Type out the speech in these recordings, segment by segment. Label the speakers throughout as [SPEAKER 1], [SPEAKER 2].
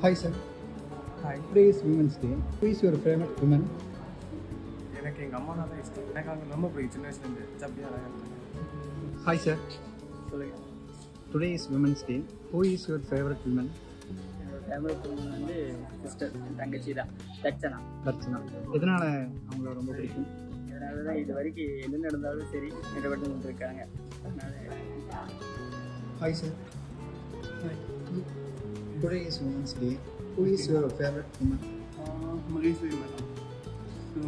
[SPEAKER 1] Hi sir. Hi. Today is Women's Day. Who is your favorite woman?
[SPEAKER 2] எனக்கு எங்கள் அம்மா தான் இஷ்டம். எனக்கு அவங்க ரொம்ப பிடிக்கும் சின்ன வயசுலேருந்து சப்பி அழகாக இருக்காங்க.
[SPEAKER 1] Hi sir.
[SPEAKER 2] சொல்லுங்கள்.
[SPEAKER 1] Today is Women's Day. Who is your favorite woman?
[SPEAKER 3] என்னோட ஃபேவரட் உமன் வந்து சிஸ்டர் தங்கச்சி தான் தர்ச்சனா.
[SPEAKER 1] எதனால் அவங்கள ரொம்ப பிடிக்கும்?
[SPEAKER 3] அதனால தான் இது வரைக்கும் என்ன நடந்தாலும் சரி ஈடுபட்டு கொண்டிருக்காங்க. அதனால
[SPEAKER 1] Hi sir. Hi. Today is Women's Day. Who is your favorite woman?
[SPEAKER 2] Maheswari madam. So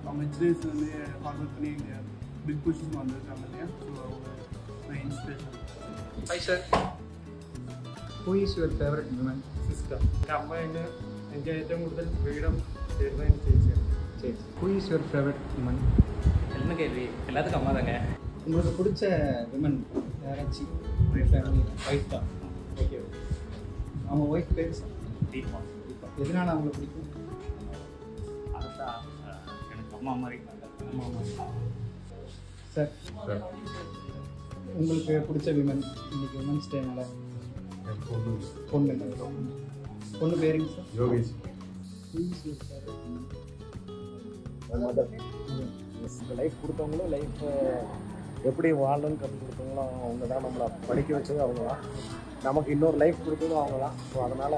[SPEAKER 2] அவங்க சின்ன வயசுலேருந்து ஹார்ட் ஒர்க் பண்ணி பிக் பொசிஷன் வந்திருக்காங்க இல்லையா, ஸோ அவங்க inspiration.
[SPEAKER 1] Hi sir. Who is your favorite woman?
[SPEAKER 2] Sister. എൻ്റെ അമ്മ എന്നെ എനിക്ക് ഏറ്റവും കൂടുതൽ ഫ്രീഡം തരുന്നത് എൻ്റെ ചേച്ചിയാണ്.
[SPEAKER 1] ചേച്ചി. Who is your favorite woman?
[SPEAKER 3] என்ன கேள்வி எல்லாத்துக்கும் அம்மா தாங்க.
[SPEAKER 1] உங்களுக்கு பிடிச்ச விமன் யாராச்சும் ஃபேமிலி ஒய்ஃப் தான். ஓகே, அவங்க ஒய்ஃப் பேர்
[SPEAKER 3] தீபா.
[SPEAKER 1] எதனால் அவங்களை பிடிக்கும்?
[SPEAKER 3] அதுதான் எனக்கு அம்மா மாதிரி
[SPEAKER 1] அம்மா மாதிரி. சார், உங்களுக்கு பிடிச்ச விமன் இன்னைக்கு விமன்ஸ் டேனால? பொண்ணு பேருங்க சார்?
[SPEAKER 4] யோகேஷ்.
[SPEAKER 5] லைஃப் கொடுத்தவங்களும் லைஃப் எப்படி வாழணும்னு கற்றுக் கொடுத்தவங்களும் அவங்க தான். நம்மளை படிக்க வச்சது அவங்க தான், நமக்கு இன்னொரு லைஃப் கொடுத்ததும் அவங்க தான். ஸோ அதனால்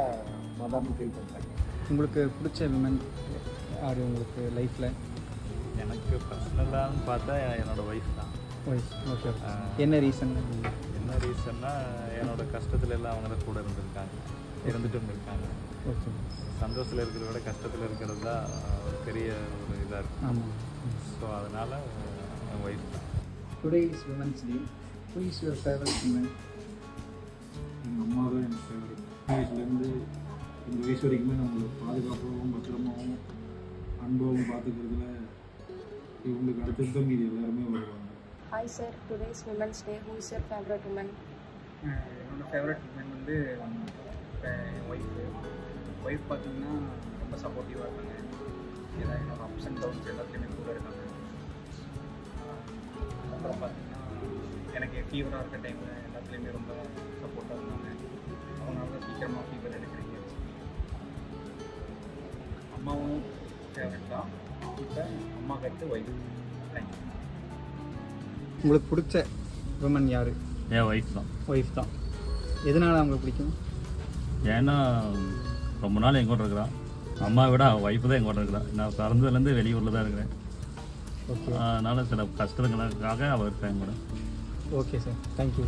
[SPEAKER 5] மதர்னு ஃபீல் பண்ணுறாங்க.
[SPEAKER 1] உங்களுக்கு பிடிச்ச விமன் யார் உங்களுக்கு லைஃப்பில்?
[SPEAKER 4] எனக்கு பர்சனலான்னு பார்த்தா என்னோடய ஒய்ஃப் தான்.
[SPEAKER 1] ஒய்ஃப். ஓகே. என்ன ரீசன்?
[SPEAKER 4] என்ன ரீசன்னா என்னோடய கஷ்டத்துல எல்லாம் அவங்க கூட இருந்துட்டும் இருக்காங்க.
[SPEAKER 1] ஓகே.
[SPEAKER 4] சந்தோஷத்தில் இருக்கிறத விட கஷ்டத்தில் இருக்கிறது தான் ஒரு பெரிய ஒரு இதாக இருக்கும்.
[SPEAKER 1] ஆமாம்.
[SPEAKER 4] ஸோ அதனால் என் ஒய்ஃப் தான்.
[SPEAKER 1] Today is women's day. Who is your favourite women?
[SPEAKER 6] எங்கள் அம்மா தான் எனக்கு ஃபேவரட். வயசுலேருந்து இந்த வயசு வரைக்குமே நம்மளை பாதுகாப்பாகவும் பத்திரமாகவும் அன்பாகவும் பார்த்துக்கிறதுல இவங்களுக்கு அடுத்தது தான் மீதி எல்லாருமே வருவாங்க.
[SPEAKER 7] Hi sir, today is Women's Day. Who is your favorite woman?
[SPEAKER 3] என்னோடய ஃபேவரட் உமன் வந்து என் ஒய்ஃப் பார்த்தீங்கன்னா ரொம்ப சப்போர்ட்டிவாக இருக்காங்க. ஏதாவது என்னோட அப்ஸ் அண்ட் டவுன்ஸ் எல்லாத்துலேயுமே கூட இருக்காங்க. அப்புறம் பார்த்தீங்கன்னா எனக்கு ஃபீவராக இருக்க டைமில் எல்லாத்துலேயுமே ரொம்ப சப்போர்ட்டாக இருந்தாங்க. அவங்களால தான் சீக்கிரமாக ஃபீவர் எடுக்கிறீங்க. அம்மாவும் ஃபேவரட் தான். இப்போ அம்மாவுக்கு அடுத்து ஒய்ஃப். தேங்க்யூ.
[SPEAKER 1] உங்களுக்கு பிடிச்ச விமன் யார்?
[SPEAKER 4] என் ஒய்ஃப் தான்.
[SPEAKER 1] ஒய்ஃப் தான். எதனால் அவங்களுக்கு பிடிக்கும்?
[SPEAKER 4] ஏன்னா ரொம்ப நாள் எங்கூட இருக்கிறான். அம்மாவை விட ஒய்ஃபு தான் எங்கூட இருக்கிறான். நான் பிறந்ததுலேருந்து வெளியூரில் தான் இருக்கிறேன்.
[SPEAKER 1] ஓகே.
[SPEAKER 4] அதனால் சில கஷ்டங்களுக்காக அவள் இருப்பேன் கூட.
[SPEAKER 1] Okay sir, thank you.